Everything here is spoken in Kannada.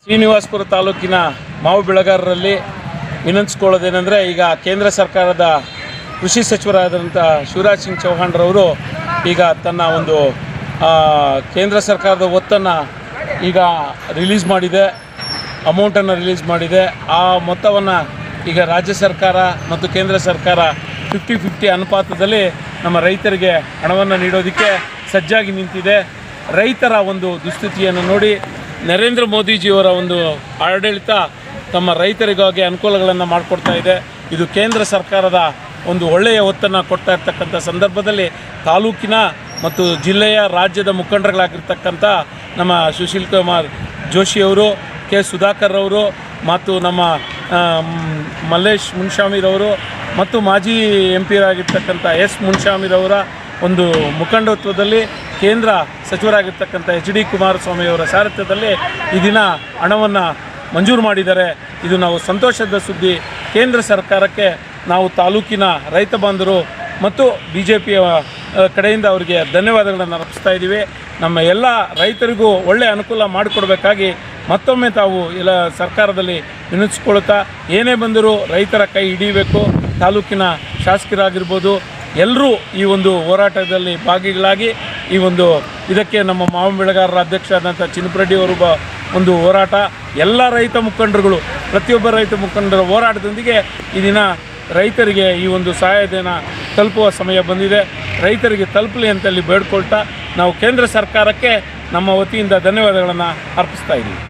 ಶ್ರೀನಿವಾಸಪುರ ತಾಲೂಕಿನ ಮಾವು ಬೆಳೆಗಾರರಲ್ಲಿ ವಿನಂತಿಸಿಕೊಳ್ಳೋದೇನೆಂದರೆ, ಈಗ ಕೇಂದ್ರ ಸರ್ಕಾರದ ಕೃಷಿ ಸಚಿವರಾದಂಥ ಶಿವರಾಜ್ ಸಿಂಗ್ ಚೌಹಾಣ್ರವರು ಈಗ ತನ್ನ ಒಂದು ಕೇಂದ್ರ ಸರ್ಕಾರದ ಒತ್ತನ್ನು ಈಗ ರಿಲೀಸ್ ಮಾಡಿದೆ, ಅಮೌಂಟನ್ನು ರಿಲೀಸ್ ಮಾಡಿದೆ. ಆ ಮೊತ್ತವನ್ನು ಈಗ ರಾಜ್ಯ ಸರ್ಕಾರ ಮತ್ತು ಕೇಂದ್ರ ಸರ್ಕಾರ 50-50 ಅನುಪಾತದಲ್ಲಿ ನಮ್ಮ ರೈತರಿಗೆ ಹಣವನ್ನು ನೀಡೋದಕ್ಕೆ ಸಜ್ಜಾಗಿ ನಿಂತಿದೆ. ರೈತರ ಒಂದು ದುಸ್ಥಿತಿಯನ್ನು ನೋಡಿ ನರೇಂದ್ರ ಮೋದಿಜಿಯವರ ಒಂದು ಆಡಳಿತ ತಮ್ಮ ರೈತರಿಗಾಗಿ ಅನುಕೂಲಗಳನ್ನು ಮಾಡಿಕೊಡ್ತಾ ಇದೆ. ಇದು ಕೇಂದ್ರ ಸರ್ಕಾರದ ಒಂದು ಒಳ್ಳೆಯ ಒತ್ತನ್ನು ಕೊಡ್ತಾ ಇರ್ತಕ್ಕಂಥ ಸಂದರ್ಭದಲ್ಲಿ ತಾಲೂಕಿನ ಮತ್ತು ಜಿಲ್ಲೆಯ ರಾಜ್ಯದ ಮುಖಂಡರುಗಳಾಗಿರ್ತಕ್ಕಂಥ ನಮ್ಮ ಸುಶೀಲ್ ಕುಮಾರ್ ಜೋಶಿಯವರು, ಕೆ ಸುಧಾಕರ್ ಅವರು ಮತ್ತು ನಮ್ಮ ಮಲ್ಲೇಶ್ ಮುನ್ಷಾಮಿರವರು ಮತ್ತು ಮಾಜಿ MP ಆಗಿರ್ತಕ್ಕಂಥ S ಮುನ್ಷಾಮಿರವರ ಒಂದು ಮುಖಂಡತ್ವದಲ್ಲಿ ಕೇಂದ್ರ ಸಚಿವರಾಗಿರ್ತಕ್ಕಂಥ HD ಕುಮಾರಸ್ವಾಮಿಯವರ ಸಾರಥ್ಯದಲ್ಲಿ ಈ ದಿನ ಹಣವನ್ನು ಮಂಜೂರು ಮಾಡಿದ್ದಾರೆ. ಇದು ನಾವು ಸಂತೋಷದ ಸುದ್ದಿ. ಕೇಂದ್ರ ಸರ್ಕಾರಕ್ಕೆ ನಾವು ತಾಲೂಕಿನ ರೈತ ಬಾಂಧವರು ಮತ್ತು BJPಯ ಕಡೆಯಿಂದ ಅವರಿಗೆ ಧನ್ಯವಾದಗಳನ್ನು ಅರ್ಪಿಸ್ತಾ ಇದ್ದೀವಿ. ನಮ್ಮ ಎಲ್ಲ ರೈತರಿಗೂ ಒಳ್ಳೆಯ ಅನುಕೂಲ ಮಾಡಿಕೊಡ್ಬೇಕಾಗಿ ಮತ್ತೊಮ್ಮೆ ತಾವು ಎಲ್ಲ ಸರ್ಕಾರದಲ್ಲಿ ವಿನಂತಿಸಿಕೊಳ್ಳುತ್ತಾ, ಏನೇ ಬಂದರೂ ರೈತರ ಕೈ ಹಿಡಿಯಬೇಕು. ತಾಲೂಕಿನ ಶಾಸಕರಾಗಿರ್ಬೋದು ಎಲ್ಲರೂ ಈ ಒಂದು ಹೋರಾಟದಲ್ಲಿ ಭಾಗಿಗಳಾಗಿ ಈ ಒಂದು ಇದಕ್ಕೆ ನಮ್ಮ ಮಾವು ಬೆಳೆಗಾರರ ಅಧ್ಯಕ್ಷರಾದಂಥ ಚಿನ್ನಪರೆಡ್ಡಿ ಅವರು ಒಂದು ಹೋರಾಟ, ಎಲ್ಲ ರೈತ ಮುಖಂಡರುಗಳು, ಪ್ರತಿಯೊಬ್ಬ ರೈತ ಮುಖಂಡರ ಹೋರಾಟದೊಂದಿಗೆ ಈ ದಿನ ರೈತರಿಗೆ ಈ ಒಂದು ಸಹಾಯಧನ ತಲುಪುವ ಸಮಯ ಬಂದಿದೆ. ರೈತರಿಗೆ ತಲುಪಲಿ ಅಂತಲ್ಲಿ ಬೇಡ್ಕೊಳ್ತಾ ನಾವು ಕೇಂದ್ರ ಸರ್ಕಾರಕ್ಕೆ ನಮ್ಮ ವತಿಯಿಂದ ಧನ್ಯವಾದಗಳನ್ನು ಅರ್ಪಿಸ್ತಾ ಇದ್ದೀವಿ.